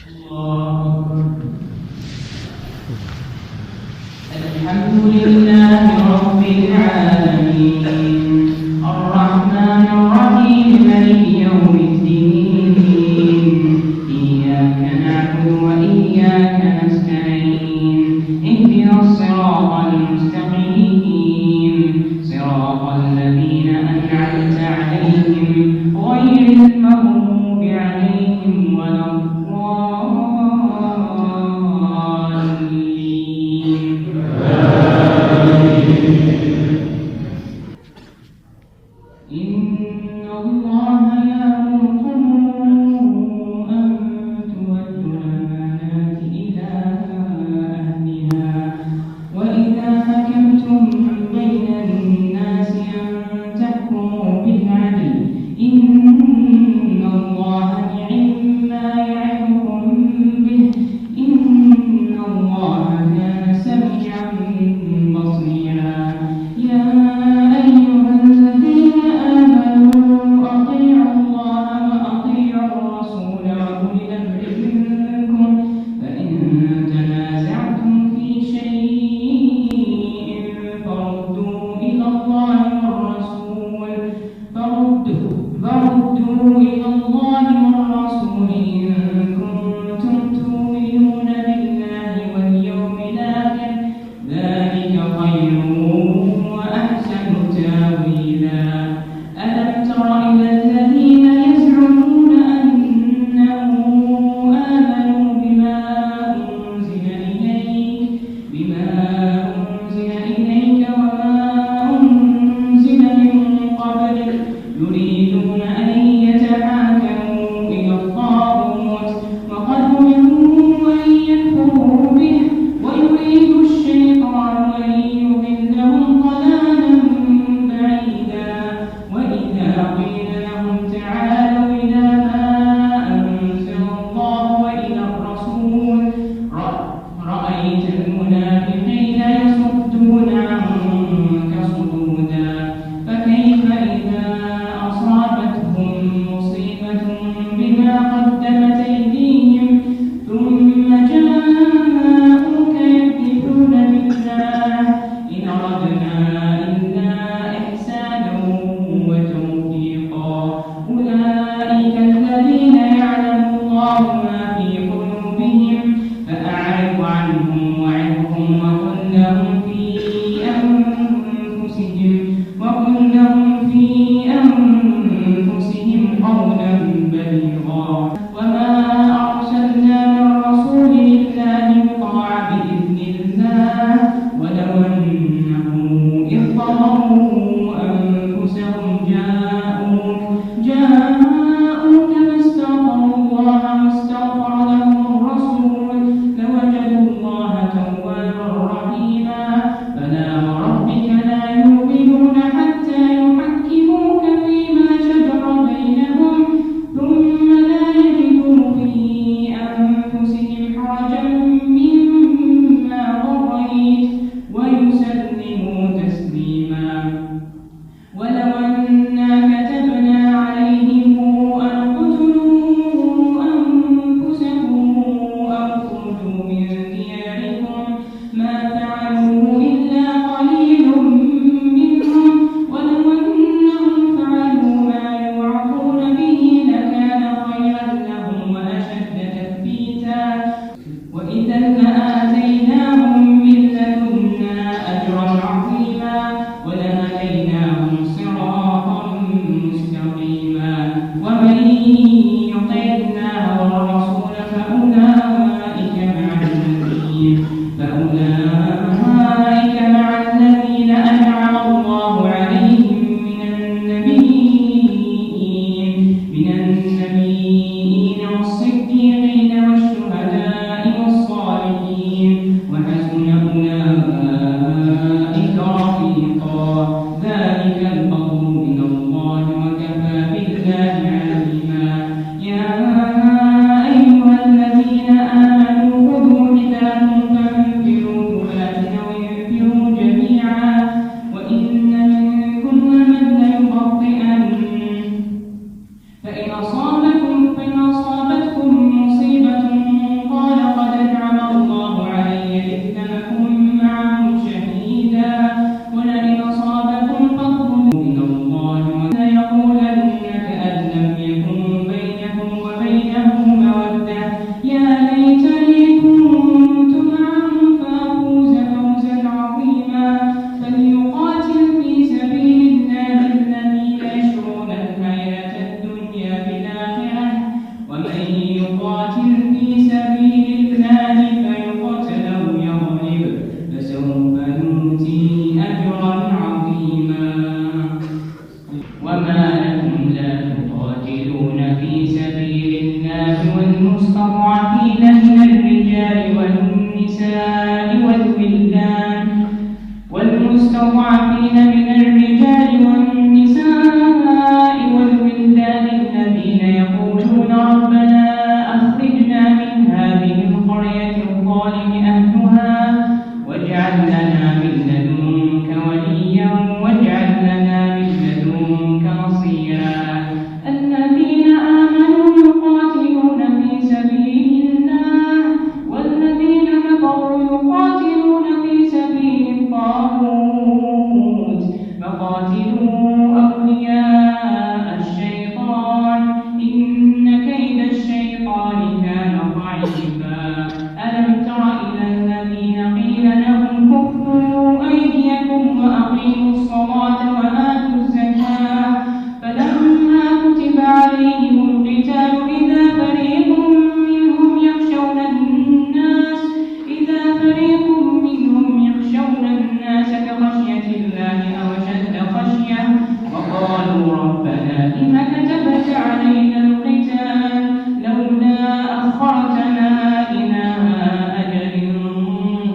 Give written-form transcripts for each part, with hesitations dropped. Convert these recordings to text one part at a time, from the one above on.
الحمد لله رب العالمين الرحمن الرحيم مالك يوم الدين إياك نعبد وإياك نستعين اهدنا الصراط المستقيم صراط الذين أنعمت عليهم غير المغضوب عليهم ولا إن الله يأمركم أن تؤدوا الأمانات إلى أهلها وإذا حكمتم بين الناس أن تحكموا بالعدل إن الله نعم ما يعظكم به إن الله كان سميعا بصيرا يا أيها الذين آمنوا أطيعوا الله وأطيعوا الرسول وأولي الأمر منكم فإن تنازعتم في شيء فردوه إلى الله والرسول إن كنتم تؤمنون بالله واليوم الآخر ذلك خير وأحسن تأويلا ألم تر إلى الذين يزعمون أنهم آمنوا بما أنزل إليك وما أنزل من قبلك يريدون أن يتحاكموا إلى الطاغوت وقد أمروا أن يكفروا به ويريد الشيطان أن يضلهم ضلالا بعيدا وإذا قيل لهم تعالوا إلى ما أنزل الله وإلى الرسول رأيت المنافقين يصدون عنك صدودا فكيف إذا أصابتهم مصيبة بما قدمت أيديهم ثم جاءوك يحلفون بالله إن أردنا إلا إحسانا وتوفيقا أولئك الذين يعلم الله ما في قلوبهم فأعرض عنهم وعظهم وقل لهم في أنفسهم قولا بليغا وما أرسلنا من رسول إلا ليطاع بإذن الله ولو أنهم إذ ظلموا أنفسهم جاءوك فاستغفروا الله واستغفر لهم الرسول لوجدوا الله توابا رحيما فلا وربك لا يؤمنون حتى يحكموك فيما شجر بينهم ثم لا يجدوا في أنفسهم حرجا مما قضيت ويسلموا تسليما ولو أنا كتبنا عليهم أن اقتلوا أنفسكم أو اخرجوا من دياركم ما فعلوه إلا قليل منهم ولو أنهم فعلوا ما يوعظون به لكان خيرا لهم وأشد تثبيتا وإذا لآتيناهم من لدنا أجرا عظيما ولهديناهم صراطا مستقيما ومن يطع الله والرسول فأولئك مع الذين أنعم الله عليهم من النبيين والصديقين والشهداء والصالحين والمستضعفين من الرجال والنساء والولدان الذين يقولون ربنا أخرجنا من هذه القرية الظالم أهلها واجعل لنا من لدنك وليا واجعل لنا من لدنك نصيرا الذين آمنوا يقاتلون في سبيل الله والذين كفروا يقاتلون في سبيل الطاغوت فقاتلوا أولياء الشيطان إن كيد الشيطان كان ضعيفا ألم تر إلى الذين قيل لهم كفوا أيديكم وأقيموا الصلاة وآتوا الزكاة فلما كتب عليهم القتال إذا فريق منهم يخشون الناس كخشية الله أو أشد خشية وقالوا ربنا لم كتبت علينا القتال لولا أخرتنا إلى أجل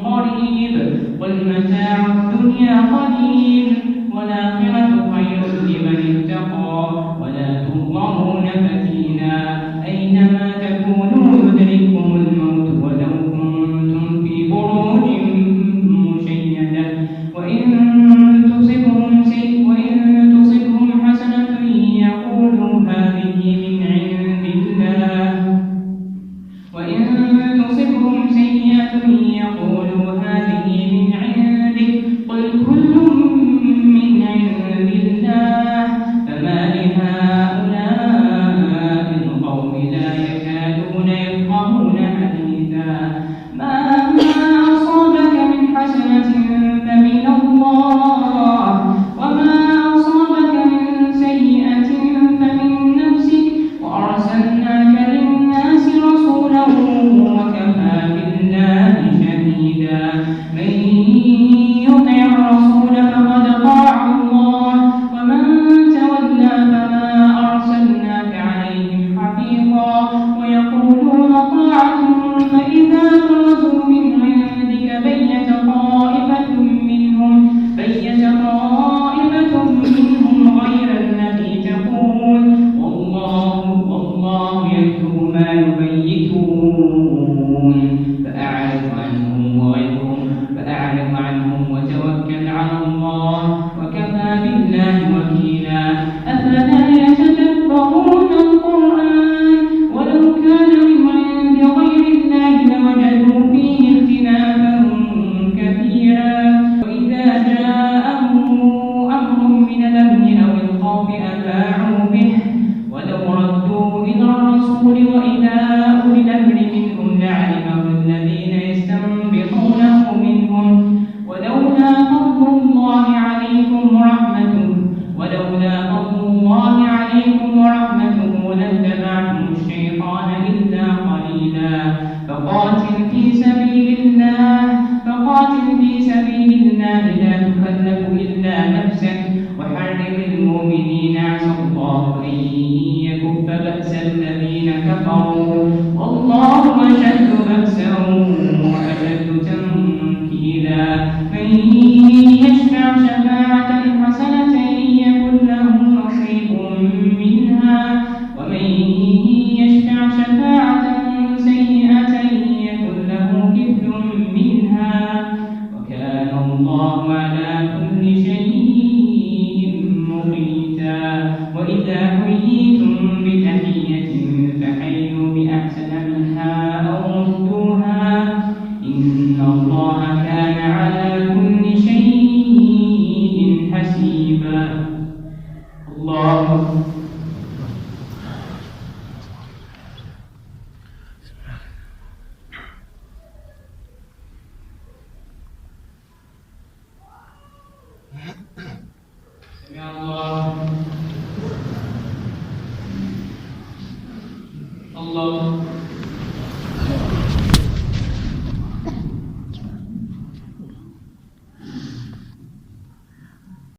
قريب قل متاع الدنيا قليل والآخرة خير لمن اتقى ولا تظلمون فتيلا أينما تكونوا يدرككم الموت ولو كنتم في بروج مشيدة وإن تصبهم حسنة يقولوا هذه من عند الله وإن تصبهم سيئة يقولوا هذه من عندك قل كل من عند الله فما لهؤلاء القوم لا يكادون يفقهون حديثا ما أصابك من حسنة فمن الله وما أصابك من سيئة فمن نفسك وأرسلناك للناس رسولا وكفى بالله شهيدا من يطع الرسول فقد طاع الله ومن تولى فما أرسلناك عليهم حفيظا ويقولون طاعة فإذا برزوا من عندك بيت طائفة منهم غير الذي تقول والله يكتب ما يبيتون فأعرض عنهم وتوكل على الله وكفى بالله وكيلا أفلا يتدبرون القرآن ولو كان من عند غير الله لوجدوا فيه اختلافا كثيرا وإذا جاءهم أمر من الأمن أو الخوف أذاعوا به ولو ردوه إلى الرسول وإلى أولي الأمر منهم لعلمه الذين يستنبطونه منهم ولولا فضل الله عليكم ورحمته لاتبعتم الشيطان إلا قليلا فقاتل في سبيل الله لا تكلف إلا نفسك وحرم المؤمنين عسى الله أن يكف بأس الذين كفروا والله أشد بأسا وأشد تنكيلا من يشفع شفاعة حسنة يكن له نصيب منها ومن يشفع شفاعة سيئة يكن له كفل منها وكان الله على كل شيء مقيتا وإذا حييتم بتحية فحيوا بأحسن منها أو ردوها إن الله كان على كل شيء حسيبا الله سمع الله